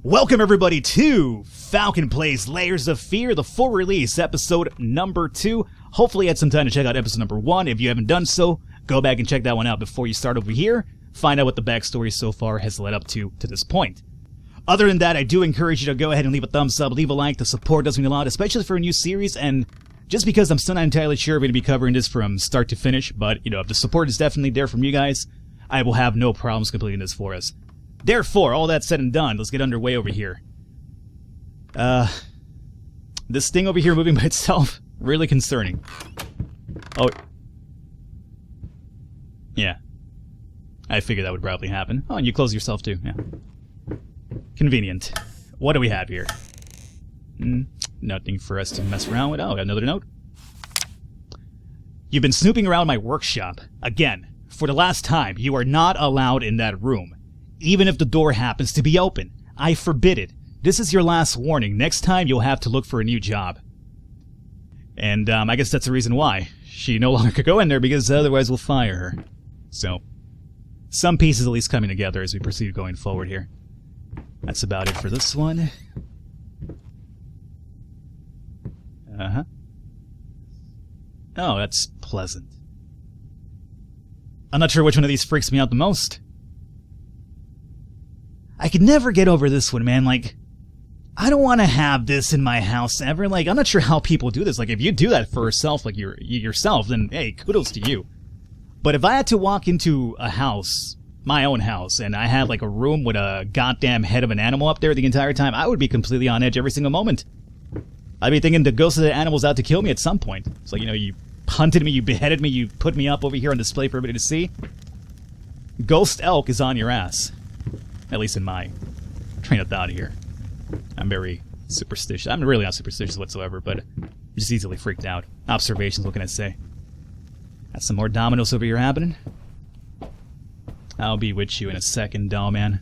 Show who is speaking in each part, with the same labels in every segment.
Speaker 1: Welcome everybody to Falcon Plays Layers of Fear, the full release, episode number 2. Hopefully you had some time to check out episode number 1. If you haven't done so, go back and check that one out before you start over here. Find out what the backstory so far has led up to this point. Other than that, I do encourage you to go ahead and leave a thumbs up, leave a like. The support does mean a lot, especially for a new series, and just because I'm still not entirely sure I'm going to be covering this from start to finish, but, if the support is definitely there from you guys, I will have no problems completing this for us. Therefore, all that said and done, let's get underway over here. This thing over here moving by itself, really concerning. Oh. Yeah. I figured that would probably happen. Oh, and you close yourself too, yeah. Convenient. What do we have here? Nothing for us to mess around with. Oh, got another note. You've been snooping around my workshop. Again, for the last time, you are not allowed in that room. Even if the door happens to be open. I forbid it. This is your last warning. Next time, you'll have to look for a new job. And, I guess that's the reason why. She no longer could go in there because otherwise we'll fire her. So, some pieces at least coming together as we proceed going forward here. That's about it for this one. Uh-huh. Oh, that's pleasant. I'm not sure which one of these freaks me out the most. I could never get over this one, man. Like, I don't want to have this in my house ever. Like, I'm not sure how people do this. Like, if you do that for yourself, like yourself, then hey, kudos to you. But if I had to walk into a house, my own house, and I had like a room with a goddamn head of an animal up there the entire time, I would be completely on edge every single moment. I'd be thinking the ghost of the animal's out to kill me at some point. It's like, you hunted me, you beheaded me, you put me up over here on display for everybody to see. Ghost elk is on your ass. At least in my train of thought here. I'm very superstitious. I'm really not superstitious whatsoever, but I'm just easily freaked out. Observations, what can I say? Got some more dominoes over here happening. I'll be with you in a second, doll man.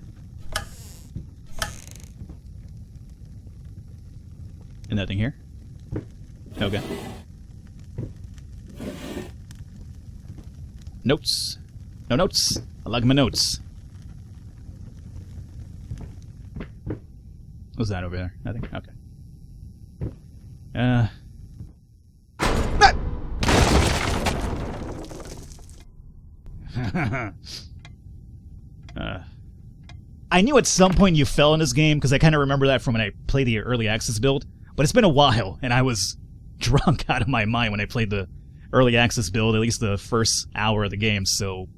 Speaker 1: And nothing here? Okay. Notes. No notes. I like my notes. What's that over there? Nothing? Okay. I knew at some point you fell in this game, because I kind of remember that from when I played the early access build, but it's been a while, and I was drunk out of my mind when I played the early access build, at least the first hour of the game, so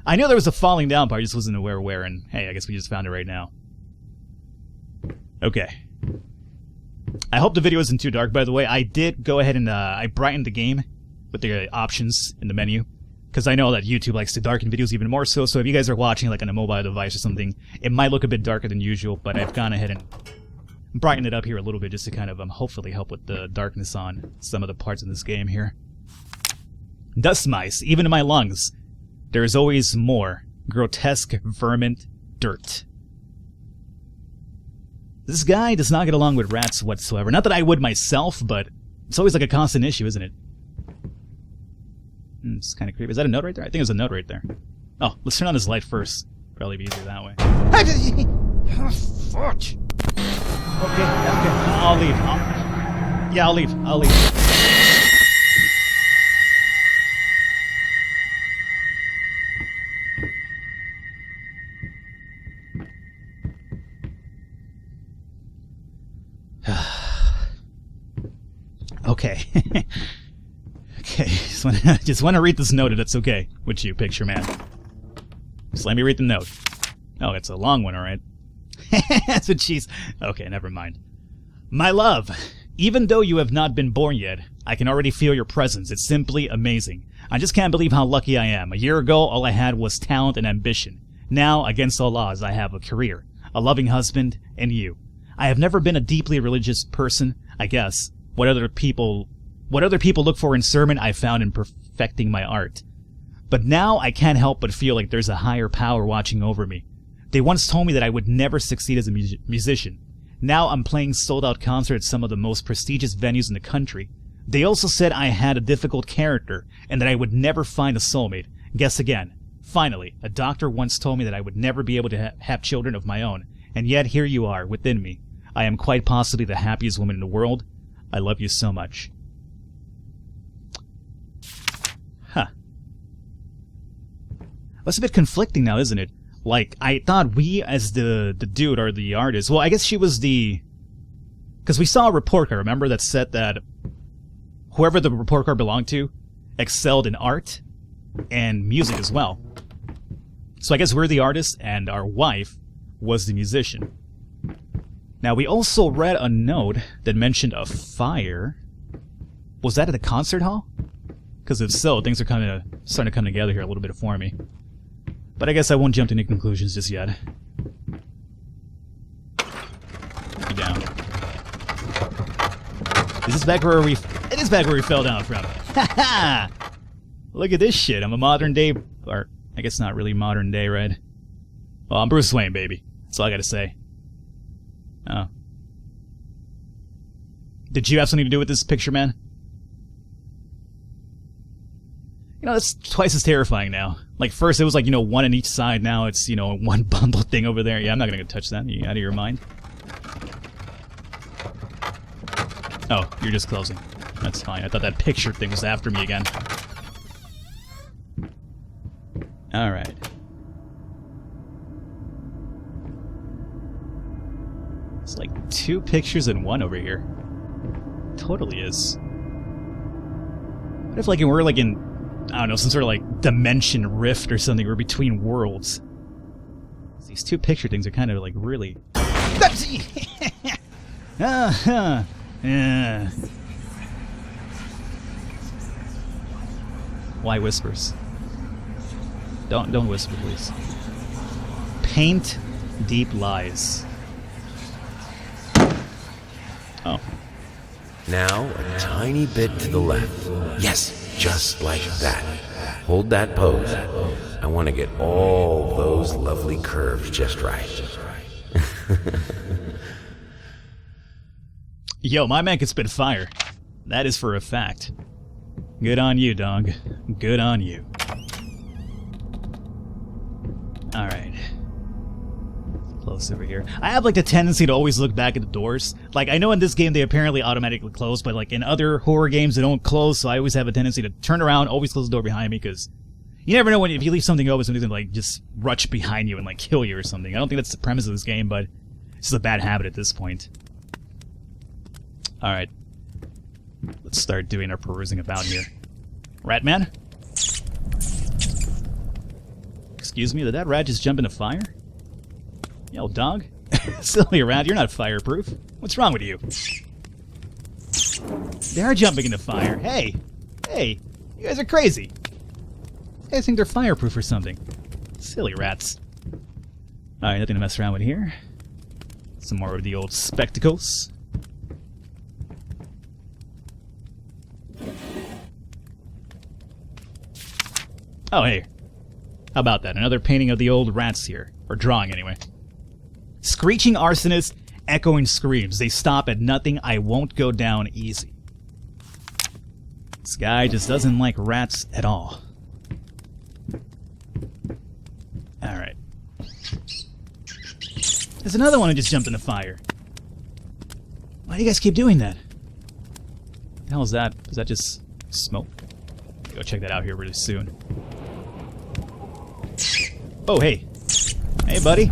Speaker 1: I knew there was a falling down part, I just wasn't aware where, and hey, I guess we just found it right now. Okay. I hope the video isn't too dark, by the way. I did go ahead and I brightened the game with the options in the menu, because I know that YouTube likes to darken videos even more so if you guys are watching like on a mobile device or something, it might look a bit darker than usual, but I've gone ahead and brightened it up here a little bit just to kind of hopefully help with the darkness on some of the parts of this game here. Dust mice, even in my lungs. There is always more. Grotesque vermin, dirt. This guy does not get along with rats whatsoever. Not that I would myself, but it's always like a constant issue, isn't it? It's kind of creepy. Is that a note right there? I think there's a note right there. Oh, let's turn on this light first. Probably be easier that way. Fudge! Okay. I'll leave. I'll leave. Okay. Okay, just want to read this note if that's okay with you, picture man. Just let me read the note. Oh, it's a long one, alright. That's what she's... Okay, never mind. My love, even though you have not been born yet, I can already feel your presence. It's simply amazing. I just can't believe how lucky I am. A year ago, all I had was talent and ambition. Now, against all odds, I have a career, a loving husband, and you. I have never been a deeply religious person, I guess. What other people look for in sermon, I found in perfecting my art. But now I can't help but feel like there's a higher power watching over me. They once told me that I would never succeed as a musician. Now I'm playing sold-out concerts at some of the most prestigious venues in the country. They also said I had a difficult character, and that I would never find a soulmate. Guess again. Finally, a doctor once told me that I would never be able to have children of my own, and yet here you are, within me. I am quite possibly the happiest woman in the world. I love you so much. Huh. That's a bit conflicting now, isn't it? Like, I thought we, as the dude or the artist... Well, I guess she was the... Because we saw a report card, remember, that said that whoever the report card belonged to excelled in art and music as well. So I guess we're the artist, and our wife was the musician. Now, we also read a note that mentioned a fire. Was that at the concert hall? Because if so, things are kind of starting to come together here a little bit for me. But I guess I won't jump to any conclusions just yet. Be down. Is this back where we... It is back where we fell down from. Ha ha! Look at this shit. I'm a modern day... Or, I guess not really modern day, right? Well, I'm Bruce Wayne, baby. That's all I gotta say. Oh. Did you have something to do with this picture, man? You know, that's twice as terrifying now. Like, first it was like, you know, one on each side. Now it's, you know, one bundle thing over there. Yeah, I'm not gonna go touch that. You out of your mind? Oh, you're just closing. That's fine. I thought that picture thing was after me again. Alright. It's like 2 pictures in one over here. Totally is. What if, like, we're like in, I don't know, some sort of like dimension rift or something. We're between worlds. These 2 picture things are kind of like really... Why whispers? Don't whisper, please. Paint deep lies. Oh.
Speaker 2: Now a tiny bit to the left. Yes, just like that. Hold that pose. I want to get all those lovely curves just right.
Speaker 1: Yo, my man can spit fire. That is for a fact. Good on you, dog. Good on you. Alright. Close over here. I have like the tendency to always look back at the doors. Like, I know in this game they apparently automatically close, but like in other horror games they don't close, so I always have a tendency to turn around, always close the door behind me, because you never know when if you leave something open, somebody's gonna like just rush behind you and like kill you or something. I don't think that's the premise of this game, but it's just a bad habit at this point. Alright. Let's start doing our perusing about here. Ratman? Excuse me, did that rat just jump into fire? Yo, dog. Silly rat, you're not fireproof. What's wrong with you? They are jumping into fire. Hey! Hey! You guys are crazy! You guys think they're fireproof or something. Silly rats. Alright, nothing to mess around with here. Some more of the old spectacles. Oh, hey. How about that? Another painting of the old rats here. Or drawing, anyway. Screeching arsonists, echoing screams. They stop at nothing. I won't go down easy. This guy just doesn't like rats at all. Alright. There's another one who just jumped in the fire. Why do you guys keep doing that? What the hell is that? Is that just smoke? I'll go check that out here really soon. Oh, hey. Hey, buddy.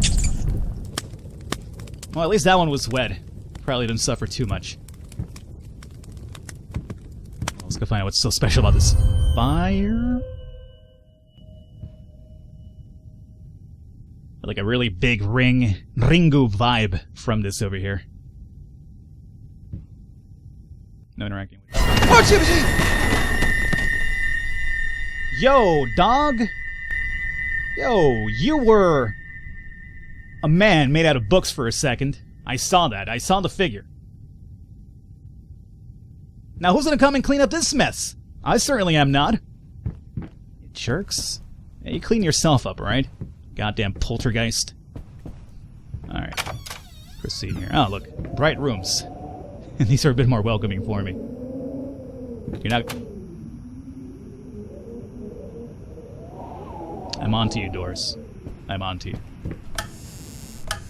Speaker 1: Well, at least that one was wet. Probably didn't suffer too much. Let's go find out what's so special about this fire. Like a really big Ringu vibe from this over here. No interacting with you. Oh, shit! Yo, dog! Yo, you were a man made out of books for a second. I saw that. I saw the figure. Now who's gonna come and clean up this mess? I certainly am not. You jerks. Hey, you clean yourself up, alright? Goddamn poltergeist. Alright. Proceed here. Oh, look. Bright rooms. These are a bit more welcoming for me. You're not... I'm onto you, doors. I'm onto you.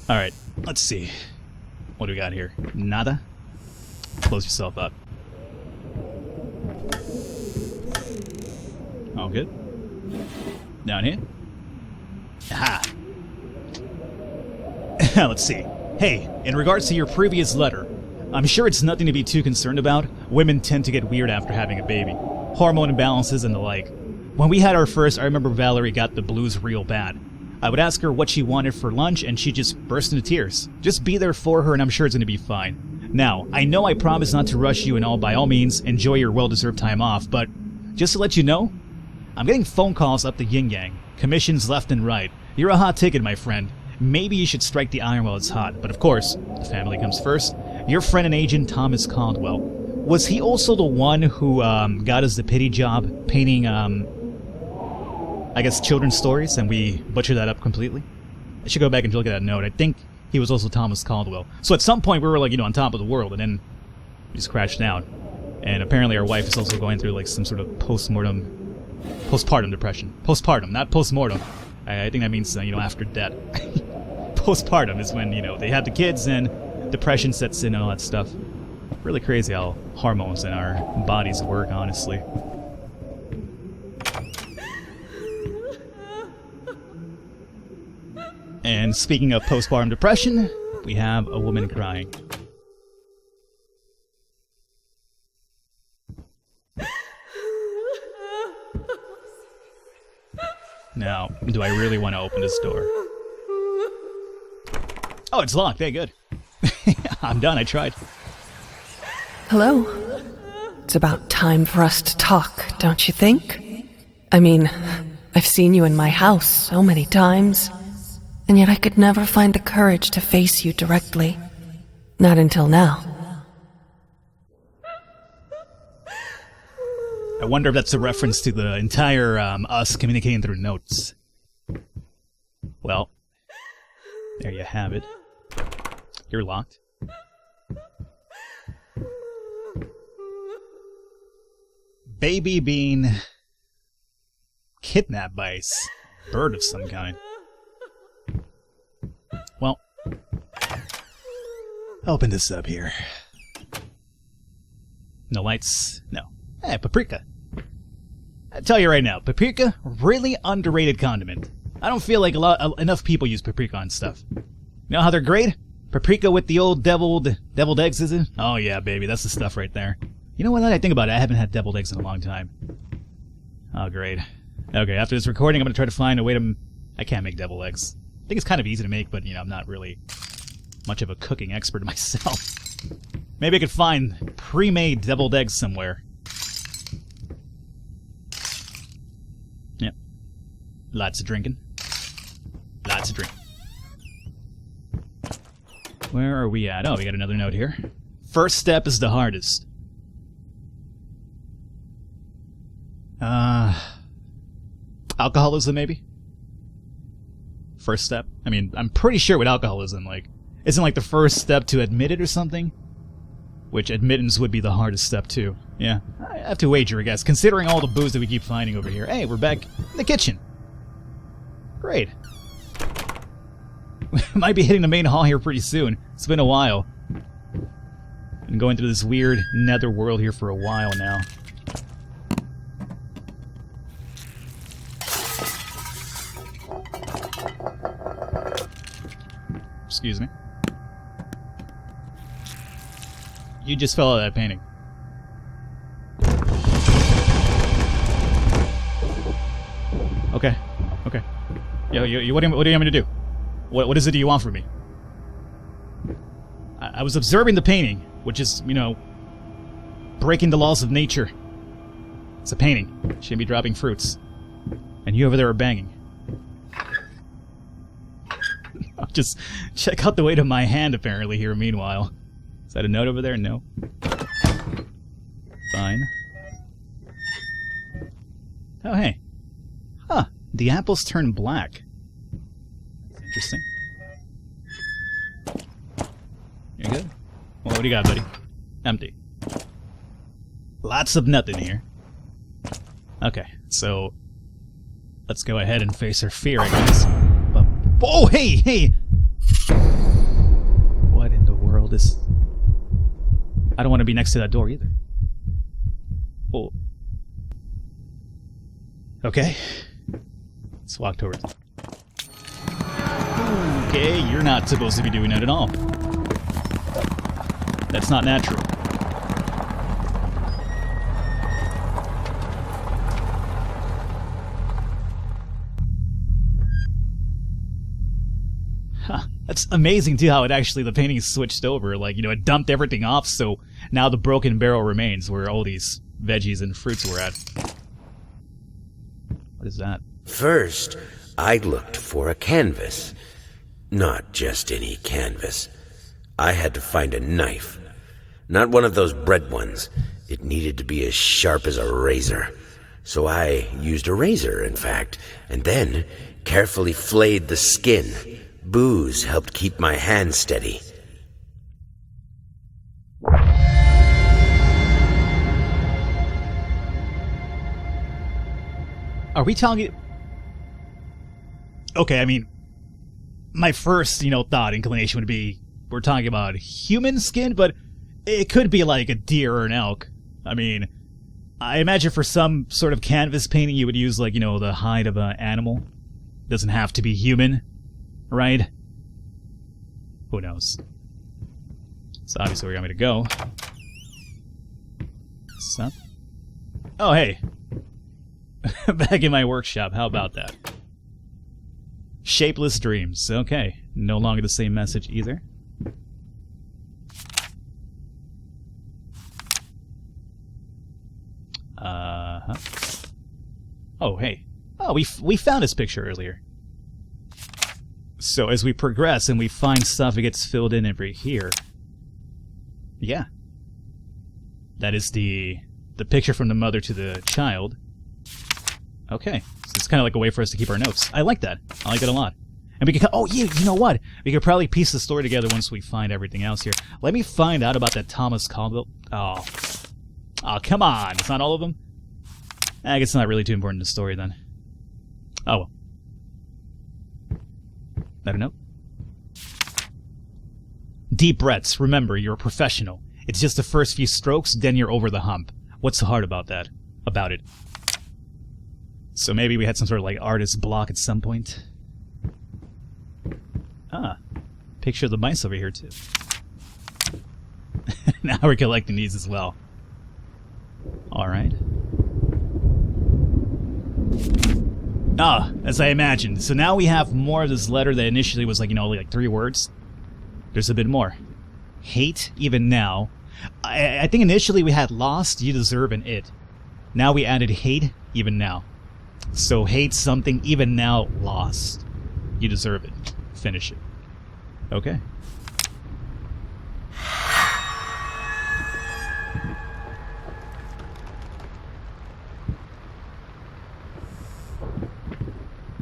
Speaker 1: Alright. Let's see. What do we got here? Nada? Close yourself up. All good. Down here. Aha. Let's see. Hey, in regards to your previous letter, I'm sure it's nothing to be too concerned about. Women tend to get weird after having a baby. Hormone imbalances and the like. When we had our first, I remember Valerie got the blues real bad. I would ask her what she wanted for lunch and she just burst into tears. Just be there for her and I'm sure it's going to be fine. Now, I know I promised not to rush you and by all means, enjoy your well-deserved time off, but just to let you know, I'm getting phone calls up the yin-yang. Commissions left and right. You're a hot ticket, my friend. Maybe you should strike the iron while it's hot, but of course, the family comes first. Your friend and agent Thomas Caldwell. Was he also the one who got us the pity job painting, I guess, children's stories, and we butchered that up completely? I should go back and look at that note. I think he was also Thomas Caldwell. So at some point we were like, on top of the world, and then we just crashed down. And apparently our wife is also going through like some sort of postpartum depression. Postpartum, not postmortem. I think that means, after death. Postpartum is when, they have the kids and depression sets in and all that stuff. Really crazy how hormones in our bodies work, honestly. And speaking of postpartum depression, we have a woman crying. Now, do I really want to open this door? Oh, it's locked. Hey, good. I'm done. I tried.
Speaker 3: Hello. It's about time for us to talk, don't you think? I mean, I've seen you in my house so many times, and yet I could never find the courage to face you directly. Not until now.
Speaker 1: I wonder if that's a reference to the entire us communicating through notes. Well, there you have it. You're locked. Baby being kidnapped by a bird of some kind. Well, open this up here. No lights? No. Hey, paprika. I tell you right now, paprika, really underrated condiment. I don't feel like enough people use paprika on stuff. You know how they're great? Paprika with the old deviled eggs, is it? Oh yeah, baby, that's the stuff right there. You know what, now that I think about it, I haven't had deviled eggs in a long time. Oh, great. Okay, after this recording, I'm gonna try to find a way to... I can't make deviled eggs. I think it's kind of easy to make, but, I'm not really much of a cooking expert myself. Maybe I could find pre-made deviled eggs somewhere. Yep. Lots of drinking. Lots of drinking. Where are we at? Oh, we got another note here. First step is the hardest. Alcoholism, maybe? First step? I mean, I'm pretty sure with alcoholism, isn't the first step to admit it or something? Which admittance would be the hardest step, too. Yeah, I have to wager, I guess, considering all the booze that we keep finding over here. Hey, we're back in the kitchen. Great. We might be hitting the main hall here pretty soon. It's been a while. Been going through this weird nether world here for a while now. Excuse me. You just fell out of that painting. Okay. Okay. Yo, what do you want me to do? What is it you want from me? I was observing the painting, which is, breaking the laws of nature. It's a painting. Shouldn't be dropping fruits. And you over there are banging. I'll just check out the weight of my hand, apparently, here, meanwhile. Is that a note over there? No. Fine. Oh, hey. Huh. The apples turn black. That's interesting. You good? Well, what do you got, buddy? Empty. Lots of nothing here. Okay, so... let's go ahead and face our fear, I guess. But, oh, hey! this... I don't want to be next to that door either. Oh. Okay. Let's walk towards it. Okay, you're not supposed to be doing that at all. That's not natural. Huh. That's amazing, too, how it actually, the painting switched over. Like, you know, it dumped everything off, so now the broken barrel remains where all these veggies and fruits were at. What is that?
Speaker 2: First, I looked for a canvas. Not just any canvas. I had to find a knife. Not one of those bread ones. It needed to be as sharp as a razor. So I used a razor, in fact, and then carefully flayed the skin. Booze helped keep my hand steady.
Speaker 1: Are we talking... Okay, I mean, my first, thought, inclination would be we're talking about human skin, but it could be like a deer or an elk. I mean, I imagine for some sort of canvas painting you would use, like, the hide of an animal. Doesn't have to be human, right? Who knows? It's obviously where you want me to go. What's up? Oh, hey. Back in my workshop, how about that? Shapeless dreams. Okay. No longer the same message either. Uh-huh. Oh, hey. Oh, we found this picture earlier. So as we progress and we find stuff, it gets filled in over here. Yeah. That is the picture from the mother to the child. Okay. So it's kind of like a way for us to keep our notes. I like that. I like it a lot. And we can... Oh, yeah, you know what? We could probably piece the story together once we find everything else here. Let me find out about that Thomas Caldwell. Oh. Oh, come on. It's not all of them? I guess it's not really too important to the story, then. Oh, well. I don't know. Deep breaths. Remember, you're a professional. It's just the first few strokes, then you're over the hump. What's so hard about that? About it? So maybe we had some sort of, like, artist block at some point. Ah. Picture of the mice over here, too. Now we're collecting these as well. Alright. Ah, as I imagined. So now we have more of this letter that initially was like, only like 3 words. There's a bit more. Hate, even now. I think initially we had lost, you deserve, and it. Now we added hate, even now. So hate something, even now, lost. You deserve it. Finish it. Okay.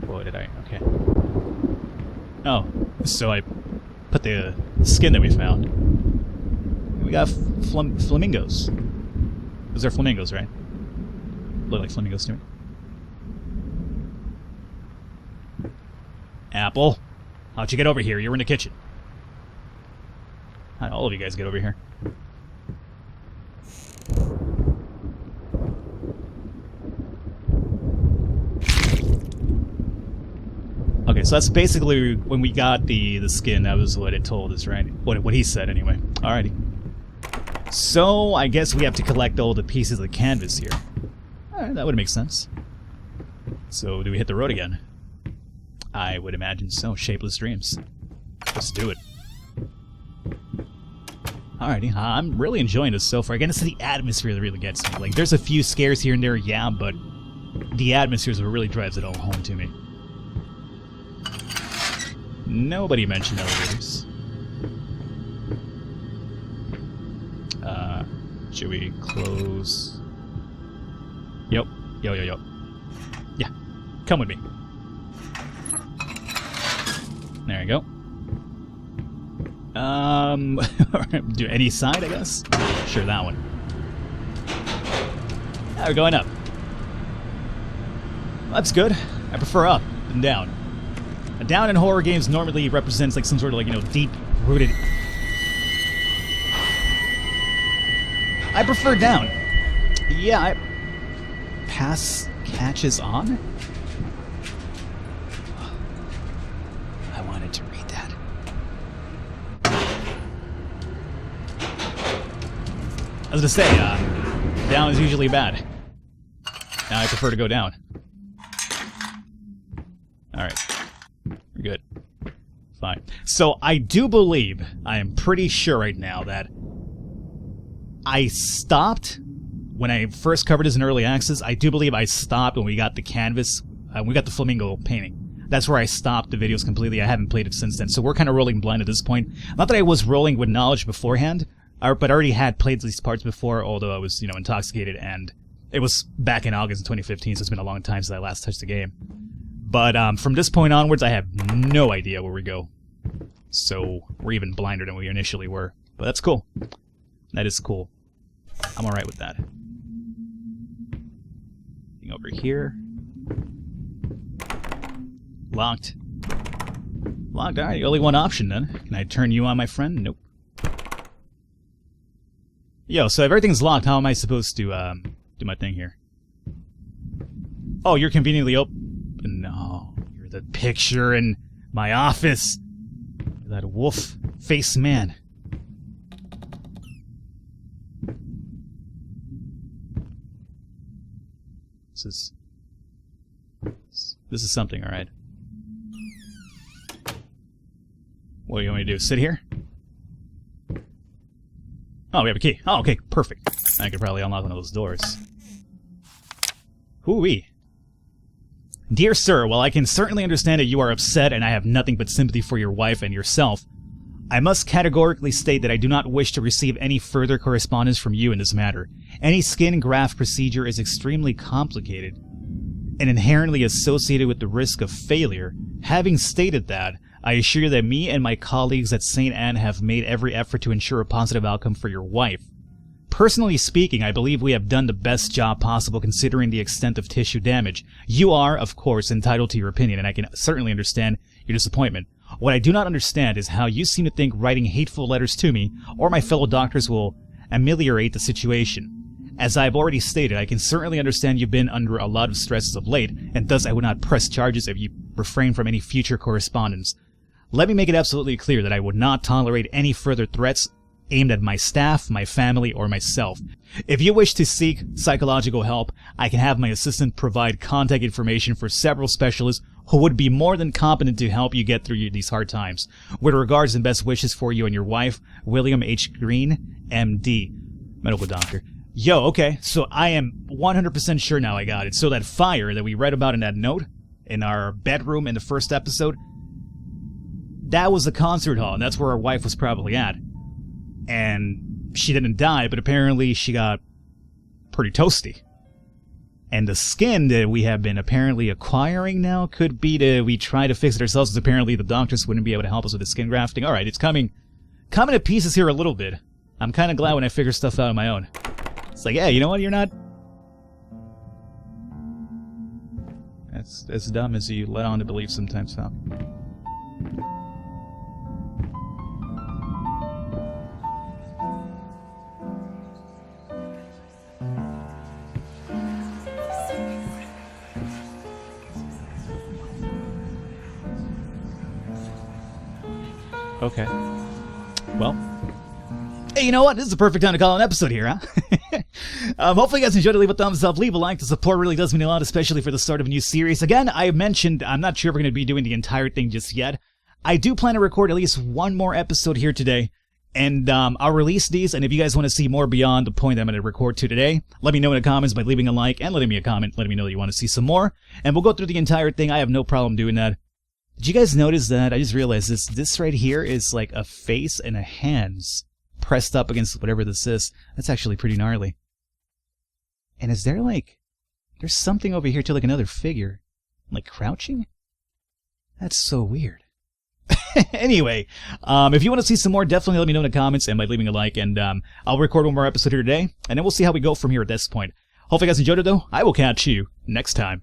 Speaker 1: What did I... Okay. Oh, so I put the skin that we found. We got flamingos. Those are flamingos, right? Look like flamingos to me. Apple, how'd you get over here? You were in the kitchen. How'd all of you guys get over here? Okay, so that's basically when we got the skin. That was what it told us, right? What he said, anyway. Alrighty. So, I guess we have to collect all the pieces of the canvas here. Alright, that would make sense. So, do we hit the road again? I would imagine so. Shapeless dreams. Let's do it. Alrighty, I'm really enjoying this so far. Again, it's the atmosphere that really gets me. Like, there's a few scares here and there, yeah, but the atmosphere is what really drives it all home to me. Nobody mentioned elevators. Should we close? Yep. Yo. Yeah. Come with me. There you go. Do any side, I guess? Sure, that one. Yeah, we're going up. That's good. I prefer up than down. A down in horror games normally represents like some sort of like, deep-rooted... I prefer down. Yeah, pass catches on? I wanted to read that. I was gonna say, down is usually bad. Now I prefer to go down. Alright. We're good. Fine. So I do believe, I am pretty sure right now that I stopped when I first covered this in early access. I do believe I stopped when we got the canvas, we got the flamingo painting. That's where I stopped the videos completely. I haven't played it since then, so we're kind of rolling blind at this point. Not that I was rolling with knowledge beforehand, but I already had played these parts before, although I was, intoxicated, and it was back in August of 2015, so it's been a long time since I last touched the game. But from this point onwards, I have no idea where we go. So we're even blinder than we initially were. But that's cool. That is cool. I'm alright with that. Thing over here. Locked. Locked. Alright, only one option then. Can I turn you on, my friend? Nope. Yo, so if everything's locked, how am I supposed to do my thing here? Oh, you're conveniently open. No, you're the picture in my office. You're that wolf-faced man. This is something, alright. What do you want me to do? Sit here? Oh, we have a key. Oh, okay, perfect. I could probably unlock one of those doors. Hoo-wee. Dear sir, while I can certainly understand that you are upset and I have nothing but sympathy for your wife and yourself, I must categorically state that I do not wish to receive any further correspondence from you in this matter. Any skin graft procedure is extremely complicated and inherently associated with the risk of failure. Having stated that, I assure you that me and my colleagues at St. Anne have made every effort to ensure a positive outcome for your wife. Personally speaking, I believe we have done the best job possible considering the extent of tissue damage. You are, of course, entitled to your opinion, and I can certainly understand your disappointment. What I do not understand is how you seem to think writing hateful letters to me or my fellow doctors will ameliorate the situation. As I have already stated, I can certainly understand you've been under a lot of stresses of late, and thus I would not press charges if you refrain from any future correspondence. Let me make it absolutely clear that I would not tolerate any further threats aimed at my staff, my family, or myself. If you wish to seek psychological help, I can have my assistant provide contact information for several specialists who would be more than competent to help you get through these hard times. With regards and best wishes for you and your wife, William H. Green, M.D., medical doctor. Yo, okay, so I am 100% sure now I got it. So that fire that we read about in that note, in our bedroom in the first episode, that was the concert hall, and that's where our wife was probably at. And she didn't die, but apparently she got pretty toasty. And the skin that we have been apparently acquiring now could be that we try to fix it ourselves, because apparently the doctors wouldn't be able to help us with the skin grafting. Alright, it's coming to pieces here a little bit. I'm kind of glad when I figure stuff out on my own. It's like, yeah, you know what, you're not as dumb as you let on to believe sometimes, huh? Okay. Well. Hey, you know what? This is the perfect time to call an episode here, huh? Hopefully you guys enjoyed it. Leave a thumbs up, leave a like. The support really does mean a lot, especially for the start of a new series. Again, I mentioned I'm not sure if we're going to be doing the entire thing just yet. I do plan to record at least one more episode here today, and I'll release these, and if you guys want to see more beyond the point that I'm going to record to today, let me know in the comments by leaving a like and letting me a comment, letting me know that you want to see some more, and we'll go through the entire thing. I have no problem doing that. Did you guys notice that? I just realized this right here is like a face and a hands pressed up against whatever this is. That's actually pretty gnarly. And is there there's something over here too, like another figure, like crouching? That's so weird. Anyway, if you want to see some more, definitely let me know in the comments and by leaving a like, and I'll record one more episode here today, and then we'll see how we go from here at this point. Hopefully you guys enjoyed it though. I will catch you next time.